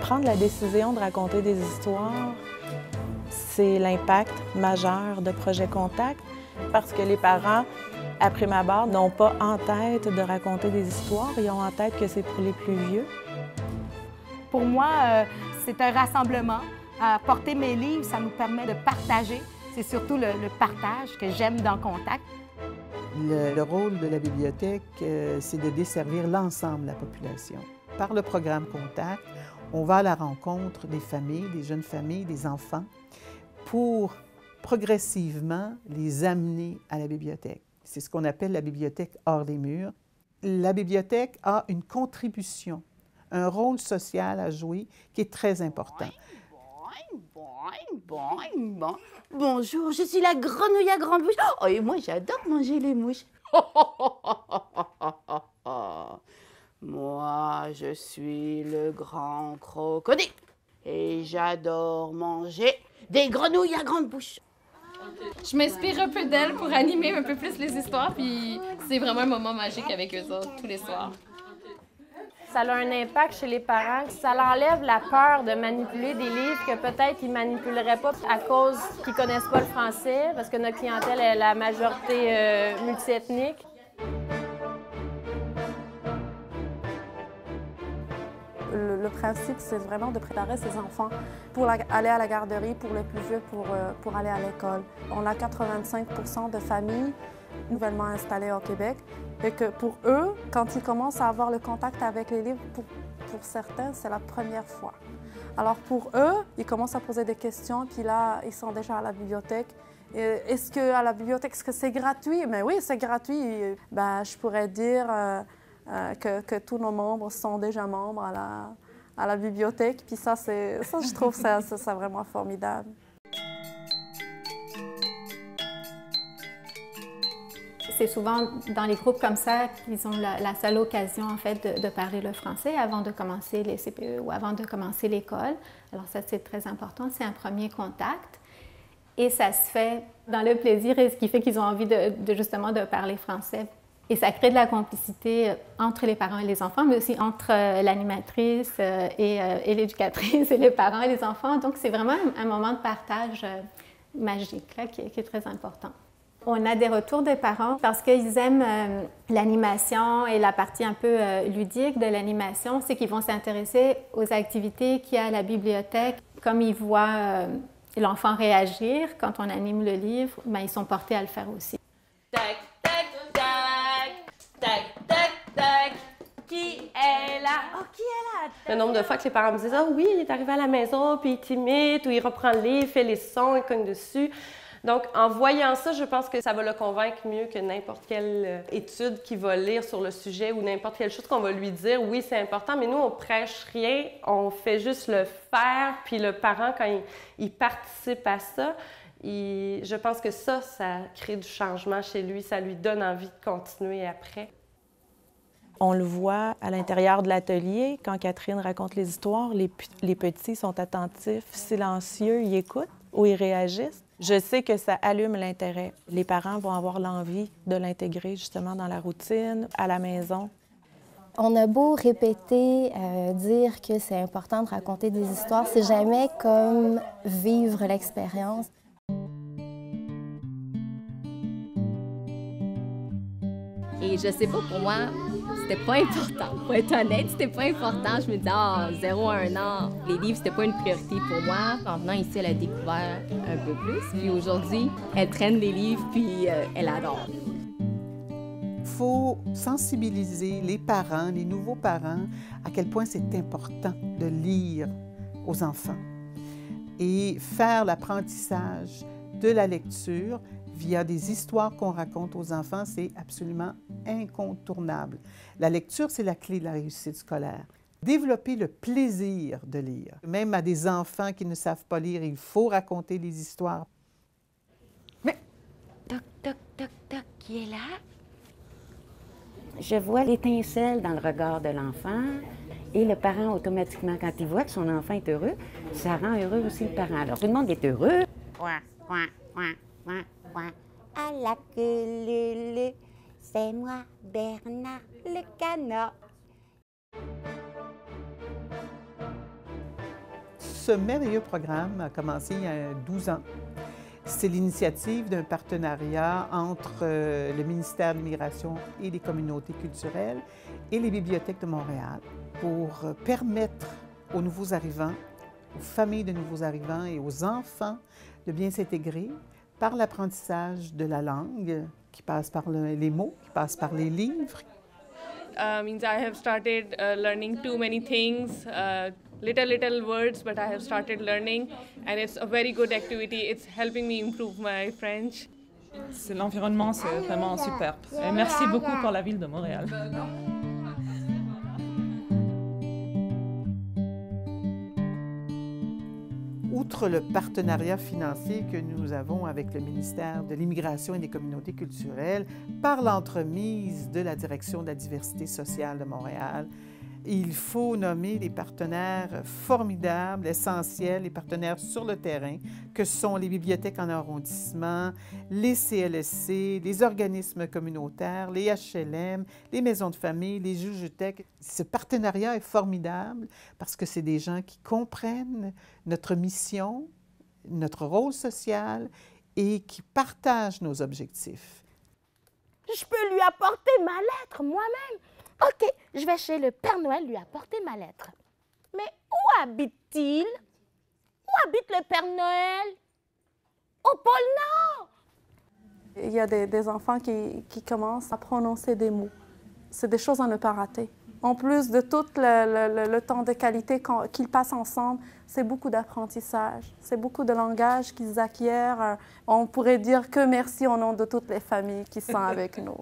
prendre la décision de raconter des histoires, c'est l'impact majeur de Projet Contact parce que les parents, à prime abord, n'ont pas en tête de raconter des histoires, ils ont en tête que c'est pour les plus vieux. Pour moi, c'est un rassemblement. Porter mes livres, ça nous permet de partager. C'est surtout le partage que j'aime dans Contact. Le rôle de la bibliothèque, c'est de desservir l'ensemble de la population. Par le programme Contact, on va à la rencontre des familles, des jeunes familles, des enfants, pour progressivement les amener à la bibliothèque. C'est ce qu'on appelle la bibliothèque hors des murs. La bibliothèque a une contribution, un rôle social à jouer qui est très important. Bonjour, je suis la grenouille à grande bouche. Oh, et moi, j'adore manger les mouches. Moi, je suis le grand crocodile et j'adore manger des grenouilles à grande bouche. Je m'inspire un peu d'elle pour animer un peu plus les histoires, puis c'est vraiment un moment magique avec eux autres, tous les soirs. Ça a un impact chez les parents. Ça enlève la peur de manipuler des livres que peut-être ils ne manipuleraient pas à cause qu'ils ne connaissent pas le français, parce que notre clientèle est la majorité multiethnique. Le principe, c'est vraiment de préparer ses enfants pour aller à la garderie, pour les plus vieux, pour aller à l'école. On a 85 % de familles nouvellement installées au Québec et que pour eux, quand ils commencent à avoir le contact avec les livres, pour certains, c'est la première fois. Alors pour eux, ils commencent à poser des questions, puis là, ils sont déjà à la bibliothèque. Est-ce qu'à la bibliothèque, est-ce que c'est gratuit? Mais oui, c'est gratuit. Ben, je pourrais dire que tous nos membres sont déjà membres à la bibliothèque. Puis ça, je trouve ça vraiment formidable. C'est souvent dans les groupes comme ça qu'ils ont la seule occasion, en fait, de parler le français avant de commencer les CPE ou avant de commencer l'école. Alors ça, c'est très important. C'est un premier contact. Et ça se fait dans le plaisir et ce qui fait qu'ils ont envie justement de parler français. Et ça crée de la complicité entre les parents et les enfants, mais aussi entre l'animatrice et l'éducatrice et les parents et les enfants. Donc, c'est vraiment un moment de partage magique là, qui est très important. On a des retours des parents parce qu'ils aiment l'animation et la partie un peu ludique de l'animation, c'est qu'ils vont s'intéresser aux activités qu'il y a à la bibliothèque. Comme ils voient l'enfant réagir quand on anime le livre, ben, ils sont portés à le faire aussi. Tac, tac, tac, tac, tac, tac. Qui est là? Oh, qui est là? Le nombre de fois que les parents me disent « Ah oui, il est arrivé à la maison, puis il t'imite, ou il reprend le livre, fait les sons, il cogne dessus. » Donc, en voyant ça, je pense que ça va le convaincre mieux que n'importe quelle étude qu'il va lire sur le sujet ou n'importe quelle chose qu'on va lui dire. Oui, c'est important, mais nous, on prêche rien, on fait juste le faire. Puis le parent, quand il participe à ça, je pense que ça crée du changement chez lui, ça lui donne envie de continuer après. On le voit à l'intérieur de l'atelier, quand Catherine raconte les histoires, les petits sont attentifs, silencieux, ils écoutent ou ils réagissent. Je sais que ça allume l'intérêt. Les parents vont avoir l'envie de l'intégrer justement dans la routine, à la maison. On a beau répéter, dire que c'est important de raconter des histoires, c'est jamais comme vivre l'expérience. Et je sais pas, pour moi, c'était pas important. Pour être honnête, c'était pas important. Je me disais, ah, 0 à 1 an, les livres, c'était pas une priorité pour moi. En venant ici, elle a découvert un peu plus. Puis aujourd'hui, elle traîne des livres, puis elle adore. Il faut sensibiliser les parents, les nouveaux parents, à quel point c'est important de lire aux enfants et faire l'apprentissage de la lecture via des histoires qu'on raconte aux enfants, c'est absolument incontournable. La lecture, c'est la clé de la réussite scolaire. Développer le plaisir de lire. Même à des enfants qui ne savent pas lire, il faut raconter des histoires. Mais, toc, toc, toc, toc, qui est là? Je vois l'étincelle dans le regard de l'enfant et le parent, automatiquement, quand il voit que son enfant est heureux, ça rend heureux aussi le parent. Alors, tout le monde est heureux. Ouin, ouin, ouin, ouin. À la queue, c'est moi, Bernard le canard. ce merveilleux programme a commencé il y a 12 ans. C'est l'initiative d'un partenariat entre le ministère de l'Immigration et des communautés culturelles et les bibliothèques de Montréal pour permettre aux nouveaux arrivants, aux familles de nouveaux arrivants et aux enfants de bien s'intégrer par l'apprentissage de la langue qui passe par les mots, qui passe par les livres. Means I have started learning too many things, little words, but I have started learning, and it's a very good activity. It's helping me improve my French. L'environnement, c'est vraiment superbe. Et merci beaucoup pour la ville de Montréal. Outre le partenariat financier que nous avons avec le ministère de l'Immigration et des communautés culturelles, par l'entremise de la Direction de la diversité sociale de Montréal, il faut nommer des partenaires formidables, essentiels, les partenaires sur le terrain, que sont les bibliothèques en arrondissement, les CLSC, les organismes communautaires, les HLM, les maisons de famille, les JUJUTEC. Ce partenariat est formidable parce que c'est des gens qui comprennent notre mission, notre rôle social et qui partagent nos objectifs. Je peux lui apporter ma lettre moi-même. OK, je vais chez le Père Noël lui apporter ma lettre. Mais où habite-t-il? Où habite le Père Noël? Au pôle Nord! Il y a des enfants qui commencent à prononcer des mots. C'est des choses à ne pas rater. En plus de tout le temps de qualité qu'ils passent ensemble, c'est beaucoup d'apprentissage, c'est beaucoup de langage qu'ils acquièrent. On pourrait dire que merci au nom de toutes les familles qui sont avec nous.